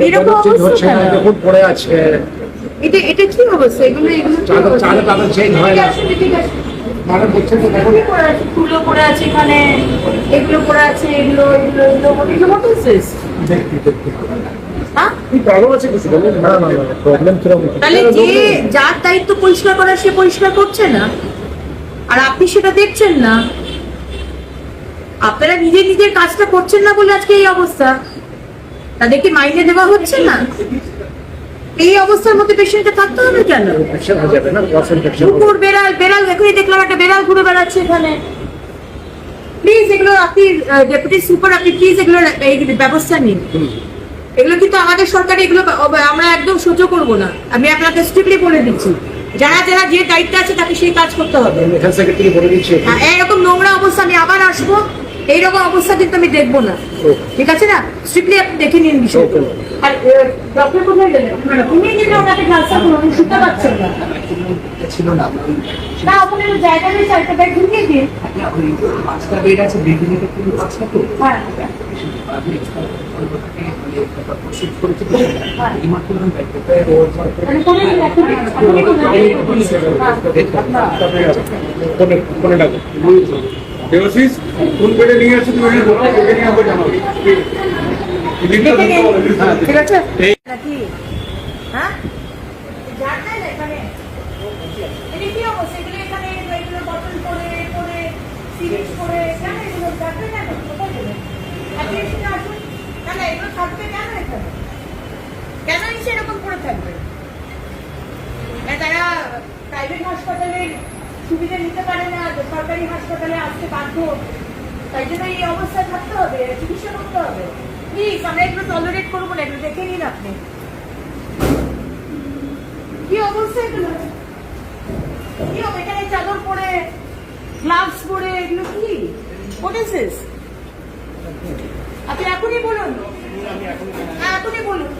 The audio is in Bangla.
এরকম অবস্থা কেন? দেখুন পড়ে আছে, এটা কি অবস্থা? এগুলো চাদর চেঞ্জ হয় না। ঠিক আছে। মানে বলছেন তো দেখুন কি পড়ে আছে? ফুলও পড়ে আছে এখানে, এগুলো পড়ে আছে, এগুলো what is this? হ্যাঁ? কি প্রবলেম আছে কিছু বলেন? না না না, প্রবলেম কিরকম? তাহলে যে যার দায়িত্ব পরিষ্কার করা সে পরিষ্কার করছে না, আর আপনি সেটা দেখছেন না। আপনারা নিজের কাজটা করছেন না বলে আজকে এই অবস্থা। তাদেরকে মাইনে দেওয়া হচ্ছে না। এই অবস্থার মধ্যে পেশেন্টটা থাকতে হবে কেন? ইনফেকশন হয়ে যাবে না, ক্রস ইনফেকশন। কুকুর, বেড়াল এখনই দেখলাম একটা বেড়াল ঘুরে বেড়াচ্ছে এখানে। প্লিজ এগুলো আপনি ডেপুটি সুপার, আপনি প্লিজ এগুলো ব্যবস্থা নিন। এগুলো কিন্তু আমাদের সরকারে এগুলো আমরা একদম সহ্য করবো না। আমি আপনাকে স্ট্রিক্টলি বলে দিচ্ছি, যারা যে দায়িত্ব আছে তাকে সেই কাজ করতে হবে। হেলথ সেক্রেটারি বলে দিচ্ছে এরকম নোংরা অবস্থা আমি আবার আসবো, এইরকম অবস্থা কিন্তু আমি দেখবো না। ঠিক আছে না? স্ট্রিক্টলি আপনি দেখে নিন বিষয়টা। আর ডক্টর কোথায় গেলেন? উনি কিন্তু ওনাকে ট্রান্সফার করুন, উনি শুনতে পাচ্ছেন না। ছিল না, না, ওখানে জায়গা নেই, চারটা ব্যাগ ঢুকিয়ে দিন। ওই 5টা বেড আছে, বেডরুমে কিন্তু 5টা তো। হ্যাঁ, শিফট করেছে তো, এই মাত্র আমি ব্যাগ মানে কোনে দিন, এখন কোনে ডাকো দেবশিস, কোন বেডে নিয়ে আসছো তুমি? বেডে নিয়ে আমাকে জানাও। ঠিক আছে নাকি? হ্যাঁ, জানতে না এখানে এটা কি অবস্থা? এগুলো এখানে এগুলো বটল করে সিরিজ করে কেন এগুলো জানতে কেন? কোথায় গেলে আপনি এসে আসুন। কেন এগুলো থাকবে কেন এখানে? কেন এসে এরকম করে থাকবে? তারা প্রাইভেট হাসপাতালের সুবিধা নিতে পারে না, সরকারি হাসপাতালে আসতে বাধ্য, তাই জন্য এই অবস্থায় থাকতে হবে, চিকিৎসা করতে হবে। প্লিজ আমরা এগুলো টলারেট করবো না, এগুলো দেখে নিন আপনি। কি অবস্থা এগুলো? কি হবে? এখানে চাদর পরে, গ্লাভস পরে, এগুলো কি? What is this? আপনি এখনই বলুন, এখনই বলুন।